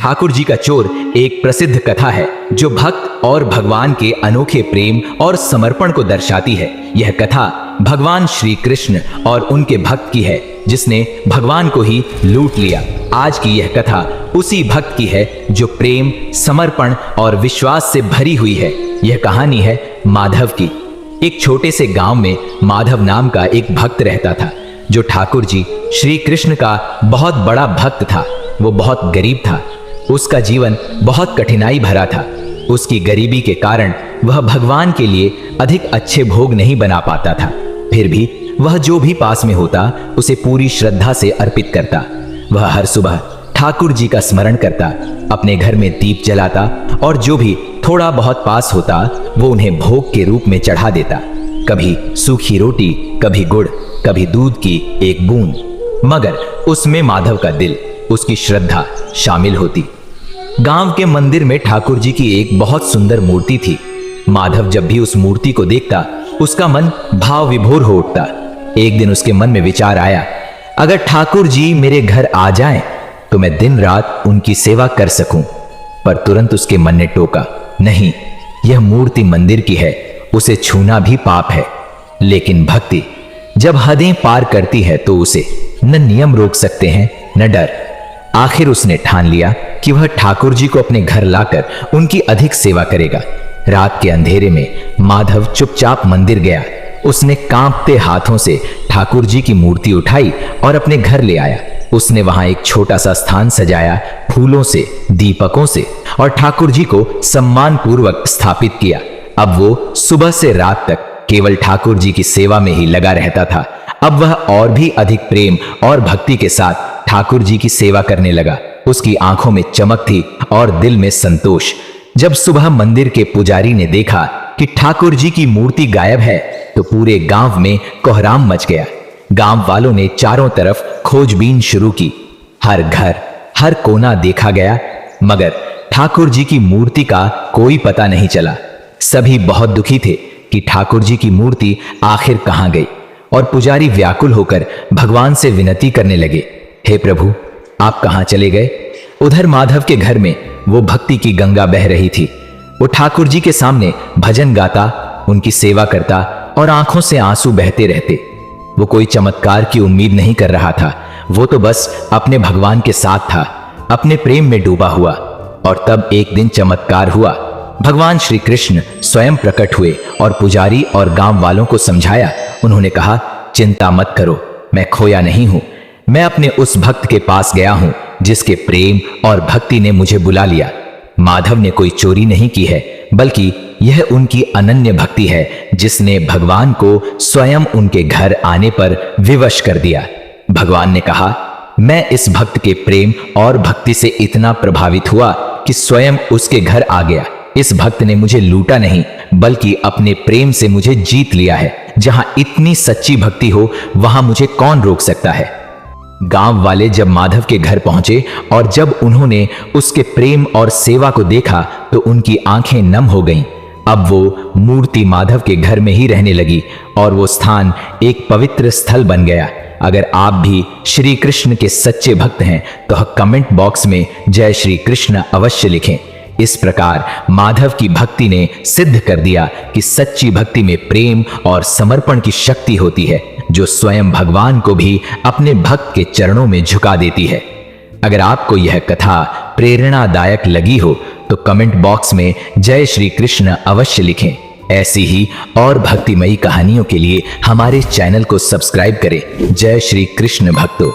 ठाकुर जी का चोर एक प्रसिद्ध कथा है जो भक्त और भगवान के अनोखे प्रेम और समर्पण को दर्शाती है। यह कथा भगवान श्री कृष्ण और उनके भक्त की है जिसने भगवान को ही लूट लिया। आज की यह कथा उसी भक्त की है जो प्रेम, समर्पण और विश्वास से भरी हुई है। यह कहानी है माधव की। एक छोटे से गांव में माधव नाम का एक भक्त रहता था जो ठाकुर जी श्री कृष्ण का बहुत बड़ा भक्त था। वो बहुत गरीब था। उसका जीवन बहुत कठिनाई भरा था। उसकी गरीबी के कारण वह भगवान के लिए अधिक अच्छे भोग नहीं बना पाता था। फिर भी वह जो भी पास में होता उसे पूरी श्रद्धा से अर्पित करता। वह हर सुबह ठाकुर जी का स्मरण करता, अपने घर में दीप जलाता और जो भी थोड़ा बहुत पास होता वो उन्हें भोग के रूप में चढ़ा देता। कभी सूखी रोटी, कभी गुड़, कभी दूध की एक बूंद, मगर उसमें माधव का दिल, उसकी श्रद्धा शामिल होती। गांव के मंदिर में ठाकुर जी की एक बहुत सुंदर मूर्ति थी। माधव जब भी उस मूर्ति को देखता उसका मन भाव विभोर हो उठता। एक दिन उसके मन में विचार आया, अगर ठाकुर जी मेरे घर आ जाएं तो मैं दिन रात उनकी सेवा कर सकूं। पर तुरंत उसके मन ने टोका, नहीं, यह मूर्ति मंदिर की है, उसे छूना भी पाप है। लेकिन भक्ति जब हदें पार करती है तो उसे न नियम रोक सकते हैं न डर। आखिर उसने ठान लिया कि वह ठाकुर जी को अपने घर लाकर उनकी अधिक सेवा करेगा। रात के अंधेरे में माधव चुपचाप मंदिर गया। उसने कांपते हाथों से ठाकुर जी की मूर्ति उठाई और अपने घर ले आया। उसने वहां एक छोटा सा स्थान सजाया, फूलों से, दीपकों से, और ठाकुर जी को सम्मान पूर्वक स्थापित किया। अब वो सुबह से रात तक केवल ठाकुर जी की सेवा में ही लगा रहता था। अब वह और भी अधिक प्रेम और भक्ति के साथ ठाकुर जी की सेवा करने लगा। उसकी आंखों में चमक थी और दिल में संतोष। जब सुबह मंदिर के पुजारी ने देखा कि ठाकुर जी की मूर्ति गायब है तो पूरे गांव में कोहराम मच गया। गांव वालों ने चारों तरफ खोजबीन शुरू की। हर घर, हर कोना देखा गया, मगर ठाकुर जी की मूर्ति का कोई पता नहीं चला। सभी बहुत दुखी थे कि ठाकुर जी की मूर्ति आखिर कहां गई, और पुजारी व्याकुल होकर भगवान से विनती करने लगे, हे प्रभु, आप कहां चले गए? उधर माधव के घर में वो भक्ति की गंगा बह रही थी। वो ठाकुर जी के सामने भजन गाता, उनकी सेवा करता और आंखों से आंसू बहते रहते। वो कोई चमत्कार की उम्मीद नहीं कर रहा था। वो तो बस अपने भगवान के साथ था, अपने प्रेम में डूबा हुआ। और तब एक दिन चमत्कार हुआ। भगवान श्री कृष्ण स्वयं प्रकट हुए और पुजारी और गांव वालों को समझाया। उन्होंने कहा, चिंता मत करो, मैं खोया नहीं हूं। मैं अपने उस भक्त के पास गया हूं जिसके प्रेम और भक्ति ने मुझे बुला लिया। माधव ने कोई चोरी नहीं की है, बल्कि यह उनकी अनन्य भक्ति है जिसने भगवान को स्वयं उनके घर आने पर विवश कर दिया। भगवान ने कहा, मैं इस भक्त के प्रेम और भक्ति से इतना प्रभावित हुआ कि स्वयं उसके घर आ गया। इस भक्त ने मुझे लूटा नहीं, बल्कि अपने प्रेम से मुझे जीत लिया है। जहां इतनी सच्ची भक्ति हो वहां मुझे कौन रोक सकता है? गांव वाले जब माधव के घर पहुंचे और जब उन्होंने उसके प्रेम और सेवा को देखा तो उनकी आंखें नम हो गईं। अब वो मूर्ति माधव के घर में ही रहने लगी और वो स्थान एक पवित्र स्थल बन गया। अगर आप भी श्री कृष्ण के सच्चे भक्त हैं तो कमेंट बॉक्स में जय श्री कृष्ण अवश्य लिखें। इस प्रकार माधव की भक्ति ने सिद्ध कर दिया कि सच्ची भक्ति में प्रेम और समर्पण की शक्ति होती है, जो स्वयं भगवान को भी अपने भक्त के चरणों में झुका देती है। अगर आपको यह कथा प्रेरणादायक लगी हो तो कमेंट बॉक्स में जय श्री कृष्ण अवश्य लिखें। ऐसी ही और भक्तिमयी कहानियों के लिए हमारे चैनल को सब्सक्राइब करें। जय श्री कृष्ण भक्तों।